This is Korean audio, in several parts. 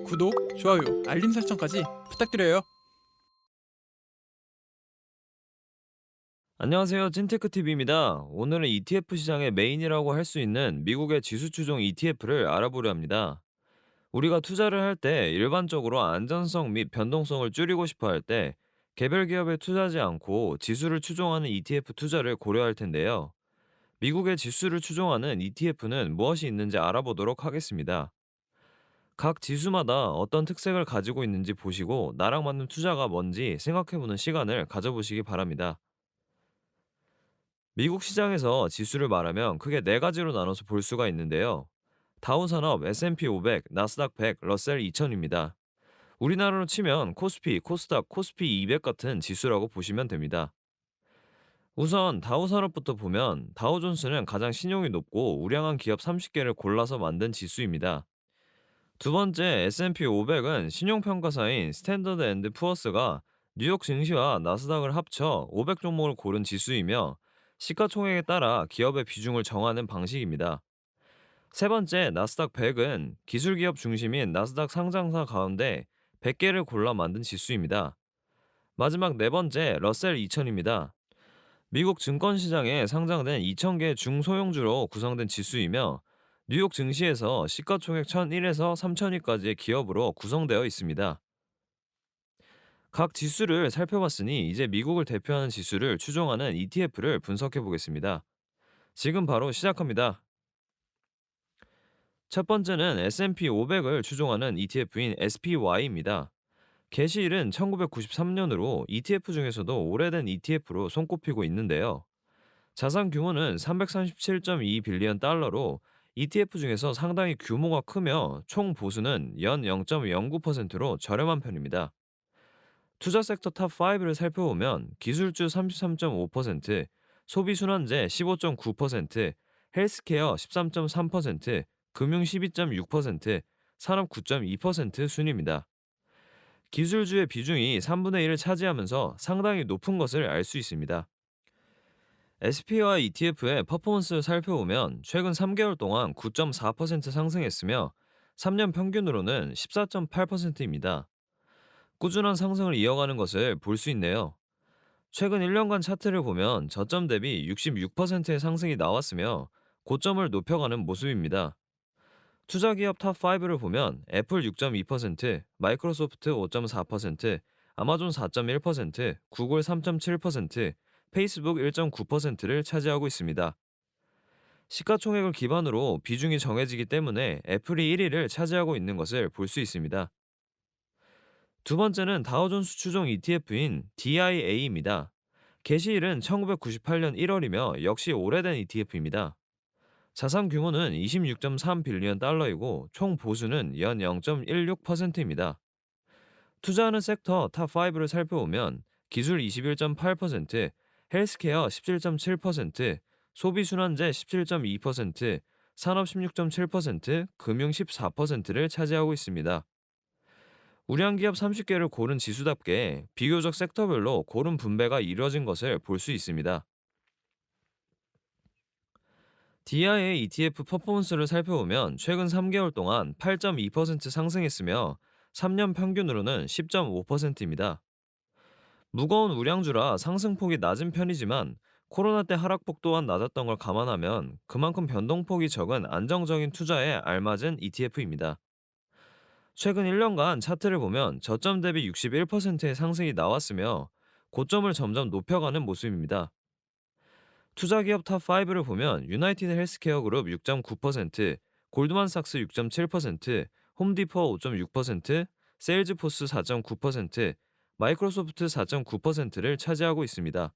구독, 좋아요, 알림 설정까지 부탁드려요. 안녕하세요. 찐테크TV입니다. 오늘은 ETF 시장의 메인이라고 할 수 있는 미국의 지수 추종 ETF를 알아보려 합니다. 우리가 투자를 할 때 일반적으로 안전성 및 변동성을 줄이고 싶어 할 때 개별 기업에 투자하지 않고 지수를 추종하는 ETF 투자를 고려할 텐데요. 미국의 지수를 추종하는 ETF는 무엇이 있는지 알아보도록 하겠습니다. 각 지수마다 어떤 특색을 가지고 있는지 보시고 나랑 맞는 투자가 뭔지 생각해보는 시간을 가져보시기 바랍니다. 미국 시장에서 지수를 말하면 크게 네 가지로 나눠서 볼 수가 있는데요. 다우산업, S&P 500, 나스닥 100, 러셀 2000입니다. 우리나라로 치면 코스피, 코스닥, 코스피 200 같은 지수라고 보시면 됩니다. 우선 다우산업부터 보면 다우존스는 가장 신용이 높고 우량한 기업 30개를 골라서 만든 지수입니다. 두 번째 S&P 500은 신용평가사인 스탠더드 앤드 푸어스가 뉴욕 증시와 나스닥을 합쳐 500 종목을 고른 지수이며 시가총액에 따라 기업의 비중을 정하는 방식입니다. 세 번째 나스닥 100은 기술기업 중심인 나스닥 상장사 가운데 100개를 골라 만든 지수입니다. 마지막 네 번째 러셀 2000입니다. 미국 증권시장에 상장된 2000개 중소형주로 구성된 지수이며 뉴욕 증시에서 시가총액 1001에서 3000위까지의 기업으로 구성되어 있습니다. 각 지수를 살펴봤으니 이제 미국을 대표하는 지수를 추종하는 ETF를 분석해 보겠습니다. 지금 바로 시작합니다. 첫 번째는 S&P 500을 추종하는 ETF인 SPY입니다. 개시일은 1993년으로 ETF 중에서도 오래된 ETF로 손꼽히고 있는데요. 자산 규모는 337.2 빌리언 달러로 ETF 중에서 상당히 규모가 크며 총 보수는 연 0.09%로 저렴한 편입니다. 투자 섹터 탑5를 살펴보면 기술주 33.5%, 소비순환재 15.9%, 헬스케어 13.3%, 금융 12.6%, 산업 9.2% 순입니다. 기술주의 비중이 3분의 1을 차지하면서 상당히 높은 것을 알 수 있습니다. SPY ETF의 퍼포먼스를 살펴보면 최근 3개월 동안 9.4% 상승했으며 3년 평균으로는 14.8%입니다. 꾸준한 상승을 이어가는 것을 볼 수 있네요. 최근 1년간 차트를 보면 저점 대비 66%의 상승이 나왔으며 고점을 높여가는 모습입니다. 투자기업 탑5를 보면 애플 6.2%, 마이크로소프트 5.4%, 아마존 4.1%, 구글 3.7%, 페이스북 1.9%를 차지하고 있습니다. 시가총액을 기반으로 비중이 정해지기 때문에 애플이 1위를 차지하고 있는 것을 볼 수 있습니다. 두 번째는 다우존스 추종 ETF인 DIA입니다. 개시일은 1998년 1월이며 역시 오래된 ETF입니다. 자산 규모는 26.3 빌리언 달러이고 총 보수는 연 0.16%입니다. 투자하는 섹터 탑5를 살펴보면 기술 21.8%, 헬스케어 17.7%, 소비순환재 17.2%, 산업 16.7%, 금융 14%를 차지하고 있습니다. 우량기업 30개를 고른 지수답게 비교적 섹터별로 고른 분배가 이루어진 것을 볼 수 있습니다. DI의 ETF 퍼포먼스를 살펴보면 최근 3개월 동안 8.2% 상승했으며 3년 평균으로는 10.5%입니다. 무거운 우량주라 상승폭이 낮은 편이지만 코로나 때 하락폭 또한 낮았던 걸 감안하면 그만큼 변동폭이 적은 안정적인 투자에 알맞은 ETF입니다. 최근 1년간 차트를 보면 저점 대비 61%의 상승이 나왔으며 고점을 점점 높여가는 모습입니다. 투자기업 탑5를 보면 유나이티드 헬스케어 그룹 6.9%, 골드만삭스 6.7%, 홈디포 5.6%, 세일즈포스 4.9%, 마이크로소프트 4.9%를 차지하고 있습니다.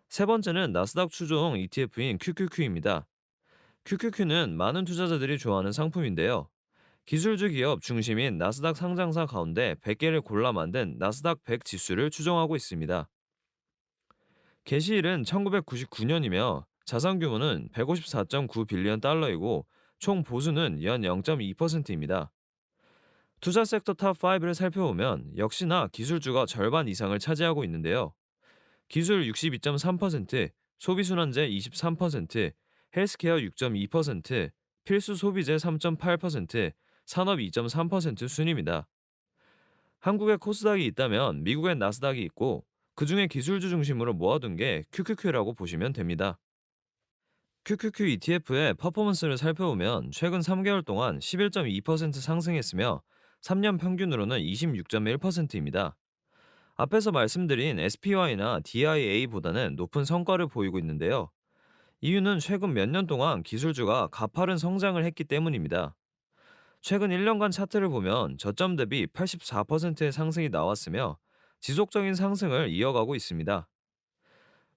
세 번째는 나스닥 추종 ETF인 QQQ입니다. QQQ는 많은 투자자들이 좋아하는 상품인데요. 기술주 기업 중심인 나스닥 상장사 가운데 100개를 골라 만든 나스닥 100 지수를 추종하고 있습니다. 개시일은 1999년이며 자산 규모는 154.9 빌리언 달러이고 총 보수는 연 0.2%입니다. 투자 섹터 탑5를 살펴보면 역시나 기술주가 절반 이상을 차지하고 있는데요. 기술 62.3%, 소비순환재 23%, 헬스케어 6.2%, 필수 소비재 3.8%, 산업 2.3% 순입니다. 한국에 코스닥이 있다면 미국엔 나스닥이 있고 그중에 기술주 중심으로 모아둔 게 QQQ라고 보시면 됩니다. QQQ ETF의 퍼포먼스를 살펴보면 최근 3개월 동안 11.2% 상승했으며 3년 평균으로는 26.1%입니다. 앞에서 말씀드린 SPY나 DIA보다는 높은 성과를 보이고 있는데요. 이유는 최근 몇 년 동안 기술주가 가파른 성장을 했기 때문입니다. 최근 1년간 차트를 보면 저점 대비 84%의 상승이 나왔으며 지속적인 상승을 이어가고 있습니다.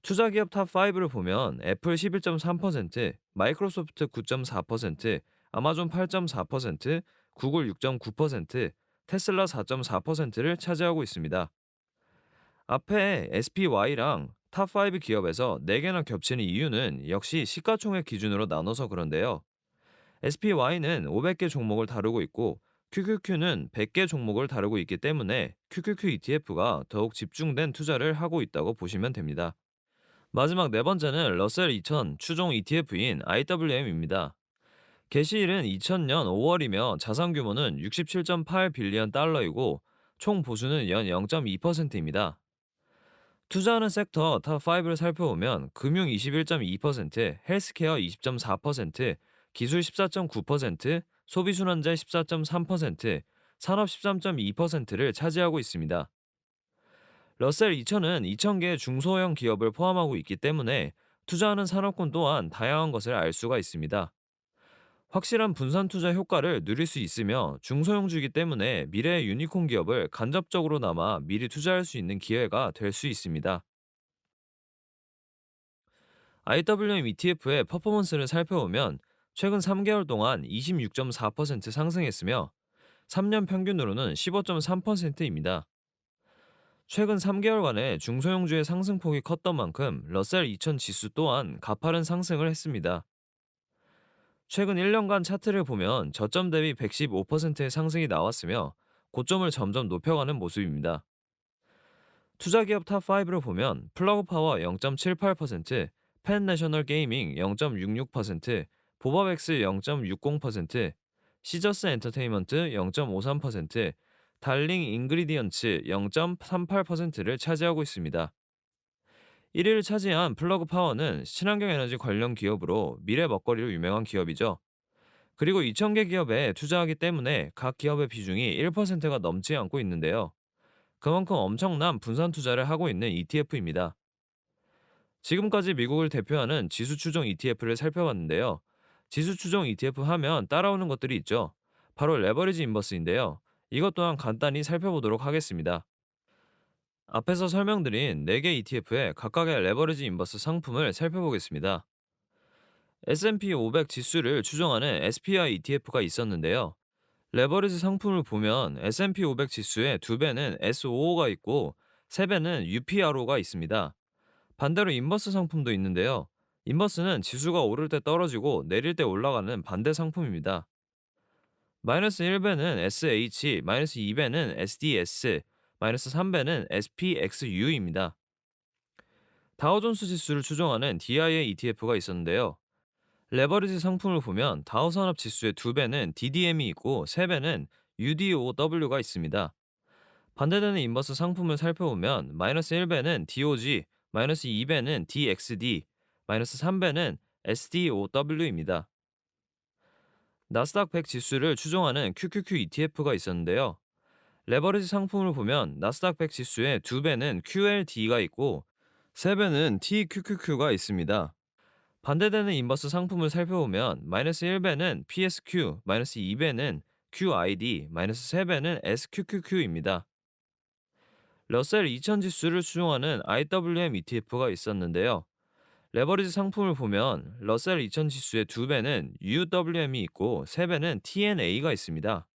투자기업 탑5를 보면 애플 11.3%, 마이크로소프트 9.4%, 아마존 8.4%, 구글 6.9%, 테슬라 4.4%를 차지하고 있습니다. 앞에 SPY랑 탑5 기업에서 4개나 겹치는 이유는 역시 시가총액 기준으로 나눠서 그런데요. SPY는 500개 종목을 다루고 있고 QQQ는 100개 종목을 다루고 있기 때문에 QQQ ETF가 더욱 집중된 투자를 하고 있다고 보시면 됩니다. 마지막 네 번째는 러셀 2000 추종 ETF인 IWM입니다. 개시일은 2000년 5월이며 자산 규모는 67.8 빌리언 달러이고 총 보수는 연 0.2%입니다. 투자하는 섹터 탑5를 살펴보면 금융 21.2%, 헬스케어 20.4%, 기술 14.9%, 소비순환재 14.3%, 산업 13.2%를 차지하고 있습니다. 러셀 2000은 2000개의 중소형 기업을 포함하고 있기 때문에 투자하는 산업군 또한 다양한 것을 알 수가 있습니다. 확실한 분산 투자 효과를 누릴 수 있으며 중소형주이기 때문에 미래의 유니콘 기업을 간접적으로나마 미리 투자할 수 있는 기회가 될 수 있습니다. IWM ETF의 퍼포먼스를 살펴보면 최근 3개월 동안 26.4% 상승했으며 3년 평균으로는 15.3%입니다. 최근 3개월간의 중소형주의 상승폭이 컸던 만큼 러셀 2000 지수 또한 가파른 상승을 했습니다. 최근 1년간 차트를 보면 저점 대비 115%의 상승이 나왔으며 고점을 점점 높여가는 모습입니다. 투자기업 탑5를 보면 플러그파워 0.78%, 펜내셔널 게이밍 0.66%, 보바백스 0.60%, 시저스 엔터테인먼트 0.53%, 달링 인그리디언츠 0.38%를 차지하고 있습니다. 1위를 차지한 플러그 파워는 친환경 에너지 관련 기업으로 미래 먹거리로 유명한 기업이죠. 그리고 2,000개 기업에 투자하기 때문에 각 기업의 비중이 1%가 넘지 않고 있는데요. 그만큼 엄청난 분산 투자를 하고 있는 ETF입니다. 지금까지 미국을 대표하는 지수 추종 ETF를 살펴봤는데요. 지수 추종 ETF 하면 따라오는 것들이 있죠. 바로 레버리지 인버스인데요. 이것 또한 간단히 살펴보도록 하겠습니다. 앞에서 설명드린 4개 ETF의 각각의 레버리지 인버스 상품을 살펴보겠습니다. S&P 500 지수를 추종하는 SPY ETF가 있었는데요. 레버리지 상품을 보면 S&P 500 지수의 2배는 SOO가 있고 3배는 UPRO가 있습니다. 반대로 인버스 상품도 있는데요. 인버스는 지수가 오를 때 떨어지고 내릴 때 올라가는 반대 상품입니다. 마이너스 1배는 SH, 마이너스 2배는 SDS, 마이너스 3배는 SPXU입니다. 다우존스 지수를 추종하는 DIA ETF가 있었는데요. 레버리지 상품을 보면 다우산업 지수의 2배는 DDM이 있고 3배는 UDOW가 있습니다. 반대되는 인버스 상품을 살펴보면 마이너스 1배는 DOG, 마이너스 2배는 DXD, 마이너스 3배는 SDOW입니다. 나스닥 100 지수를 추종하는 QQQ ETF가 있었는데요. 레버리지 상품을 보면 나스닥 100 지수의 2배는 QLD가 있고 3배는 TQQQ가 있습니다. 반대되는 인버스 상품을 살펴보면 마이너스 1배는 PSQ, 마이너스 2배는 QID, 마이너스 3배는 SQQQ입니다. 러셀 2000 지수를 추종하는 IWM ETF가 있었는데요. 레버리지 상품을 보면 러셀 2000 지수의 2배는 UWM이 있고 3배는 TNA가 있습니다.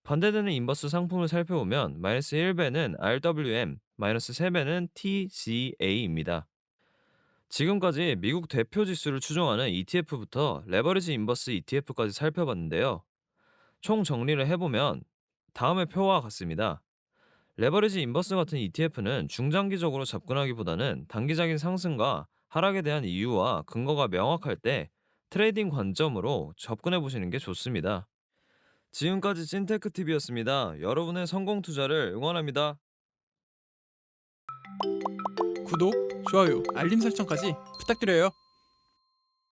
반대되는 인버스 상품을 살펴보면 마이너스 1배는 RWM, 마이너스 3배는 TCA입니다. 지금까지 미국 대표 지수를 추종하는 ETF부터 레버리지 인버스 ETF까지 살펴봤는데요. 총 정리를 해보면 다음의 표와 같습니다. 레버리지 인버스 같은 ETF는 중장기적으로 접근하기보다는 단기적인 상승과 하락에 대한 이유와 근거가 명확할 때 트레이딩 관점으로 접근해 보시는 게 좋습니다. 지금까지 찐테크TV였습니다. 여러분의 성공 투자를 응원합니다. 구독, 좋아요, 알림 설정까지 부탁드려요.